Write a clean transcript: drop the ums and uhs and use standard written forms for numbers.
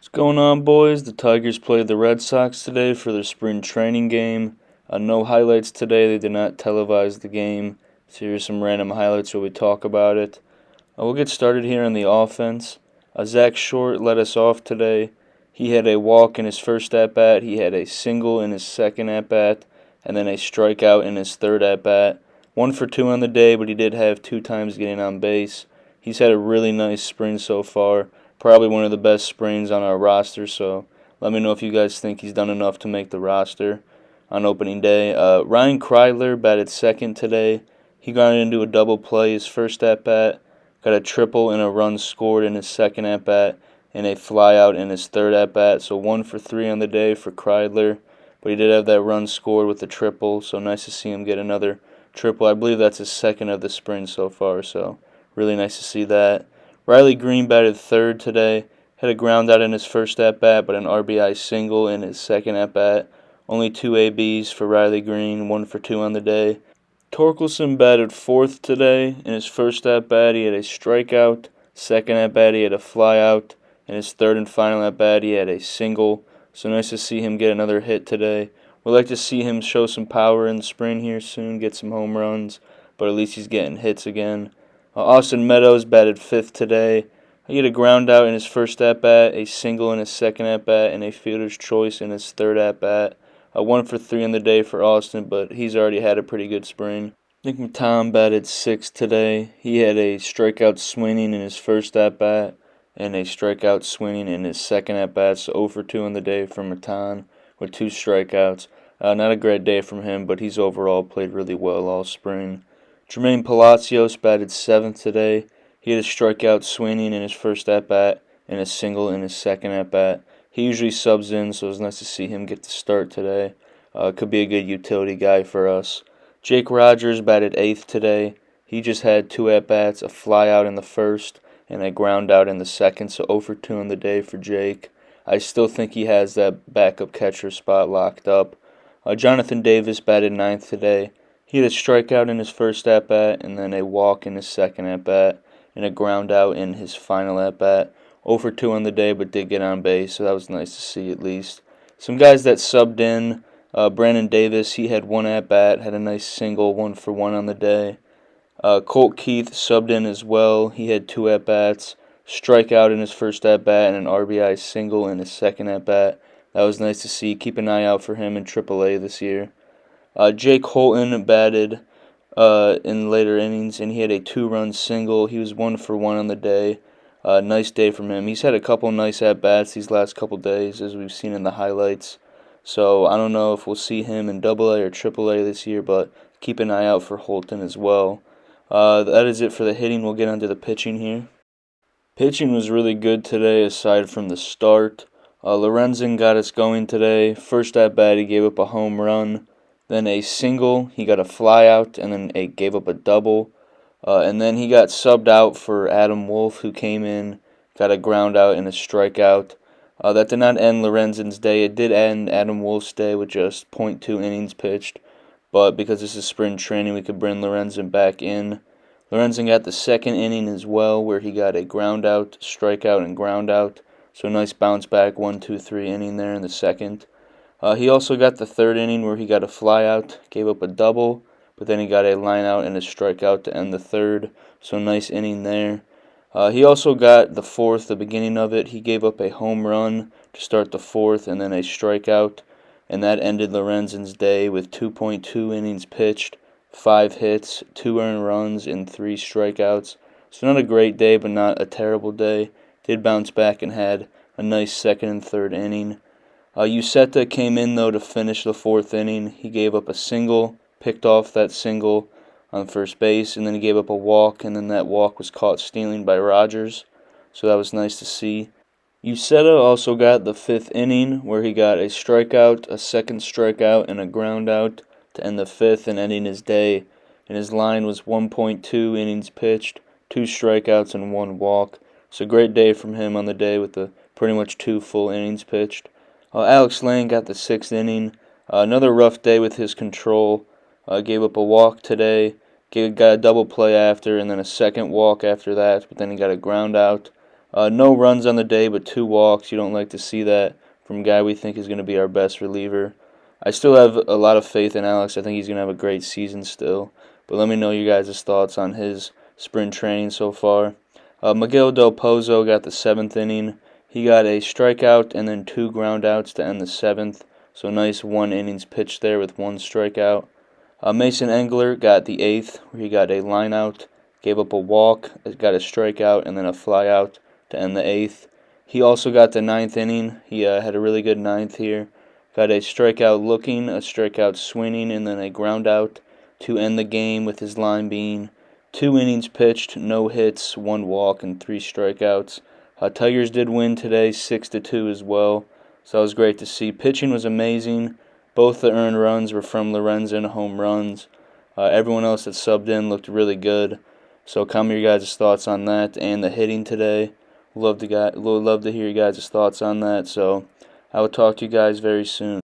What's going on, boys? The Tigers played the Red Sox today for their spring training game. No highlights today. They did not televise the game. So here's some random highlights where we talk about it. We'll get started here on the offense. Zach Short led us off today. He had a walk in his first at-bat. He had a single in his second at-bat, and then a strikeout in his third at-bat. 1 for 2 on the day, but he did have 2 times getting on base. He's had a really nice spring so far. Probably one of the best springs on our roster, so let me know if you guys think he's done enough to make the roster on opening day. Ryan Kreidler batted second today. He got into a double play his first at-bat, got a triple and a run scored in his second at-bat, and a flyout in his third at-bat. So 1 for 3 on the day for Kreidler, but he did have that run scored with the triple, so nice to see him get another triple. I believe that's his second of the spring so far, so really nice to see that. Riley Greene batted third today. Had a ground out in his first at-bat, but an RBI single in his second at-bat. Only 2 ABs for Riley Greene, 1 for 2 on the day. Torkelson batted fourth today. In his first at-bat, he had a strikeout. Second at-bat, he had a flyout. In his third and final at-bat, he had a single. So nice to see him get another hit today. We'd like to see him show some power in the spring here soon, get some home runs, but at least he's getting hits again. Austin Meadows batted fifth today. He had a ground out in his first at-bat, a single in his second at-bat, and a fielder's choice in his third at-bat. 1 for 3 on the day for Austin, but he's already had a pretty good spring. Nick Maton batted sixth today. He had a strikeout swinging in his first at-bat and a strikeout swinging in his second at-bat, so 0 for 2 on the day for Maton with 2 strikeouts. Not a great day from him, but he's overall played really well all spring. Jermaine Palacios batted seventh today. He had a strikeout swinging in his first at-bat and a single in his second at-bat. He usually subs in, so it was nice to see him get the start today. Could be a good utility guy for us. Jake Rogers batted eighth today. He just had 2 at-bats, a flyout in the first, and a ground out in the second, so 0 for 2 on the day for Jake. I still think he has that backup catcher spot locked up. Jonathan Davis batted ninth today. He had a strikeout in his first at-bat and then a walk in his second at-bat and a ground out in his final at-bat. 0 for 2 on the day, but did get on base, so that was nice to see at least. Some guys that subbed in, Brandon Davis, he had 1 at-bat, had a nice single, 1 for 1 on the day. Colt Keith subbed in as well. He had 2 at-bats, strikeout in his first at-bat and an RBI single in his second at-bat. That was nice to see. Keep an eye out for him in AAA this year. Jake Holton batted in later innings, and he had a 2-run single. He was 1 for 1 on the day. Nice day from him. He's had a couple nice at-bats these last couple days, as we've seen in the highlights. So I don't know if we'll see him in AA or AAA this year, but keep an eye out for Holton as well. That is it for the hitting. We'll get on to the pitching here. Pitching was really good today, aside from the start. Lorenzen got us going today. First at-bat, he gave up a home run. Then a single, he got a flyout, and then gave up a double. And then he got subbed out for Adam Wolf, who came in, got a ground out and a strikeout. That did not end Lorenzen's day. It did end Adam Wolf's day with just .2 innings pitched. But because this is spring training, we could bring Lorenzen back in. Lorenzen got the second inning as well, where he got a ground out, strikeout, and ground out. So nice bounce back 1, 2, 3 inning there in the second. He also got the third inning where he got a flyout, gave up a double, but then he got a line out and a strikeout to end the third. So nice inning there. He also got the fourth, the beginning of it. He gave up a home run to start the fourth and then a strikeout. And that ended Lorenzen's day with 2.2 innings pitched, 5 hits, 2 earned runs, and 3 strikeouts. So not a great day, but not a terrible day. Did bounce back and had a nice second and third inning. Uceta came in, though, to finish the fourth inning. He gave up a single, picked off that single on first base, and then he gave up a walk, and then that walk was caught stealing by Rogers. So that was nice to see. Uceta also got the fifth inning, where he got a strikeout, a second strikeout, and a ground out to end the fifth and ending his day. And his line was 1.2 innings pitched, 2 strikeouts, and 1 walk. So great day from him on the day with the pretty much 2 full innings pitched. Alex Lane got the 6th inning. Another rough day with his control. Gave up a walk today. Got a double play after, and then a second walk after that. But then he got a ground out. No runs on the day, but 2 walks. You don't like to see that from a guy we think is going to be our best reliever. I still have a lot of faith in Alex. I think he's going to have a great season still. But let me know you guys' thoughts on his spring training so far. Miguel Del Pozo got the 7th inning. He got a strikeout and then 2 groundouts to end the 7th. So nice 1 innings pitched there with 1 strikeout. Mason Englert got the 8th, where he got a lineout, gave up a walk, got a strikeout, and then a flyout to end the 8th. He also got the 9th inning. He had a really good 9th here. Got a strikeout looking, a strikeout swinging, and then a groundout to end the game, with his line being 2 innings pitched, no hits, 1 walk, and 3 strikeouts. Tigers did win today, 6-2 as well. So that was great to see. Pitching was amazing. Both the earned runs were from Lorenzen Home runs. Everyone else that subbed in looked really good. So comment your guys' thoughts on that and the hitting today. Love to hear your guys' thoughts on that. So I will talk to you guys very soon.